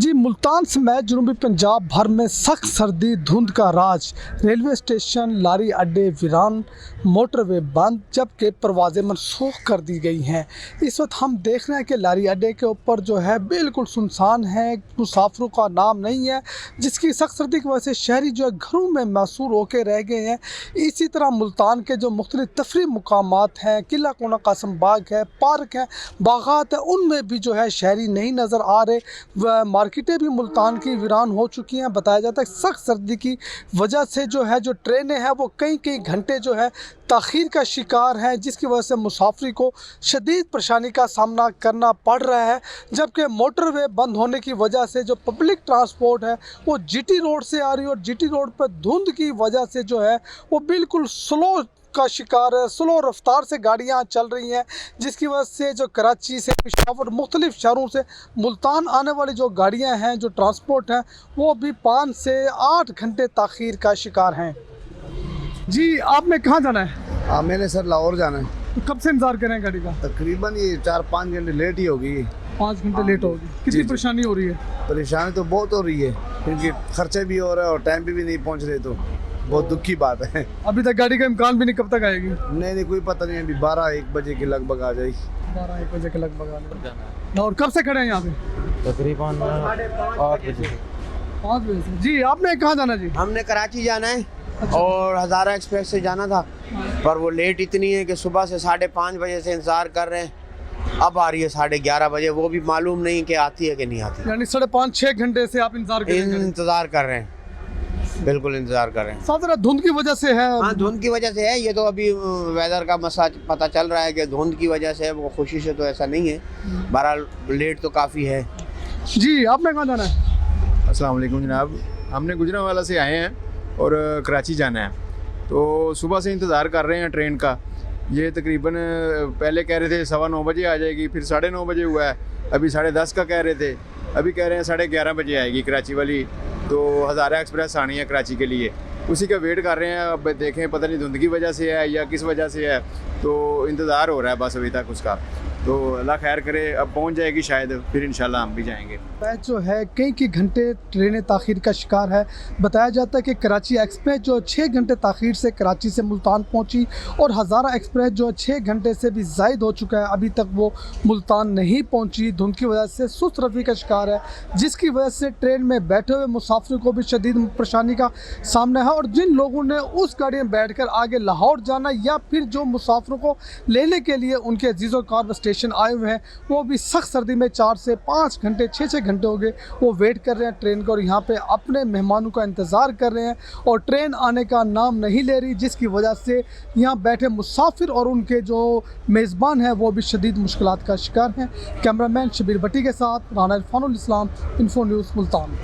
जी, मुल्तान समेत जनूबी पंजाब भर में सख्त सर्दी, धुंध का राज। रेलवे स्टेशन, लारी अड्डे वीरान, मोटरवे बंद, जबकि परवाज़ें मनसूख कर दी गई हैं। इस वक्त हम देख रहे हैं कि लारी अड्डे के ऊपर जो है बिल्कुल सुनसान है, मुसाफिरों का नाम नहीं है, जिसकी सख्त सर्दी की वजह से शहरी जो है घरों में मैसूर होकर रह गए हैं। इसी तरह मुल्तान के जो मुख्तलिफ तफरी मुकामात हैं, किला कोना कासम बाग है, पार्क है, बागात है, उनमें भी जो है शहरी नहीं नज़र आ रहे। मार्केटें भी मुल्तान की वीरान हो चुकी हैं। बताया जाता है सख्त सर्दी की वजह से जो है जो ट्रेनें हैं वो कई घंटे जो है ताख़ीर का शिकार हैं, जिसकी वजह से मुसाफिर को शदीद परेशानी का सामना करना पड़ रहा है। जबकि मोटरवे बंद होने की वजह से जो पब्लिक ट्रांसपोर्ट है वो जीटी रोड से आ रही है और जीटी रोड पर धुंध की वजह से जो है वो बिल्कुल स्लो का शिकार है, स्लो रफ्तार से गाड़ियां चल रही हैं, जिसकी वजह से जो कराची से पेशावर मुख्तलिफ शहरों से मुल्तान आने वाली जो गाड़ियां हैं, जो ट्रांसपोर्ट हैं, वो भी 5 से 8 घंटे ताख़ीर का शिकार हैं। जी, आपने कहाँ जाना है? हाँ, मैंने सर लाहौर जाना है। तो कब से इंतज़ार कर रहे हैं गाड़ी का? तकरीबन ये 4-5 घंटे लेट ही होगी। 5 घंटे लेट होगी। कितनी परेशानी हो रही है? परेशानी तो बहुत हो रही है, क्योंकि खर्चे भी हो रहे हैं और टाइम पे भी नहीं पहुंच रहे, तो बहुत दुख की बात है। अभी तक गाड़ी का इम्कान भी नहीं, कब तक आएगी? नहीं, कोई पता नहीं, अभी 12-1 बजे के लगभग आ जाएगी। 12-1 बजे के लगभग आना। और कब से खड़े हैं यहाँ पे? तकरीबन 8 बजे। 5 बजे से। जी, आपने कहाँ जाना जी? हमने कराची जाना है। अच्छा। और हज़ारा एक्सप्रेस से जाना था, पर वो लेट इतनी है कि सुबह से 5:30 बजे से इंतज़ार कर रहे हैं। अब आ रही है 11:30 बजे, वो भी मालूम नहीं कि आती है कि नहीं आती। यानी 5.5-6 घंटे से आप इंतज़ार कर रहे हैं, बिल्कुल इंतज़ार कर रहे हैं। साथ ही धुंध की वजह से है। हाँ, धुंध की वजह से है। ये तो अभी वेदर का मसला पता चल रहा है कि धुंध की वजह से है, वो खुशी से तो ऐसा नहीं है। बहरहाल लेट तो काफ़ी है। जी, आपने कहाँ जाना है? अस्सलाम वालेकुम जनाब, हमने गुजरांवाला से आए हैं और कराची जाना है, तो सुबह से इंतज़ार कर रहे हैं ट्रेन का। ये तकरीबन पहले कह रहे थे 9:15 बजे आ जाएगी, फिर 9:30 बजे हुआ है, अभी 10:30 का कह रहे थे, अभी कह रहे हैं 11:30 बजे आएगी कराची वाली। तो हज़ारा एक्सप्रेस आनी है कराची के लिए, उसी का वेट कर रहे हैं। अब देखें, पता नहीं धुंध की वजह से है या किस वजह से है, तो इंतज़ार हो रहा है बस अभी तक उसका। तो अल्लाह खैर करे, अब पहुंच जाएगी शायद, फिर इंशाल्लाह हम भी जाएंगे। जो है कई घंटे ट्रेनें ताख़ीर का शिकार है। बताया जाता है कि कराची एक्सप्रेस जो 6 घंटे ताख़ीर से कराची से मुल्तान पहुंची और हज़ारा एक्सप्रेस जो 6 घंटे से भी ज़ायद हो चुका है, अभी तक वो मुल्तान नहीं पहुंची। धुंध की वजह से सुस्त रफ़ी का शिकार है, जिसकी वजह से ट्रेन में बैठे हुए मुसाफिर को भी शदीद परेशानी का सामना है। और जिन लोगों ने उस गाड़ी में बैठ कर आगे लाहौर जाना, या फिर जो मुसाफिरों को लेने के लिए उनके अजीज़ों कार स्टेशन आए हुए हैं, वो भी सख्त सर्दी में 4 से 5 घंटे 6 घंटे हो गए वो वेट कर रहे हैं ट्रेन को, और यहाँ पे अपने मेहमानों का इंतज़ार कर रहे हैं और ट्रेन आने का नाम नहीं ले रही, जिसकी वजह से यहाँ बैठे मुसाफिर और उनके जो मेज़बान हैं वो भी शदीद मुश्किलात का शिकार हैं। कैमरामैन शबीर भट्टी के साथ राना इरफानुल इस्लाम, इन्फो न्यूज़ मुल्तान।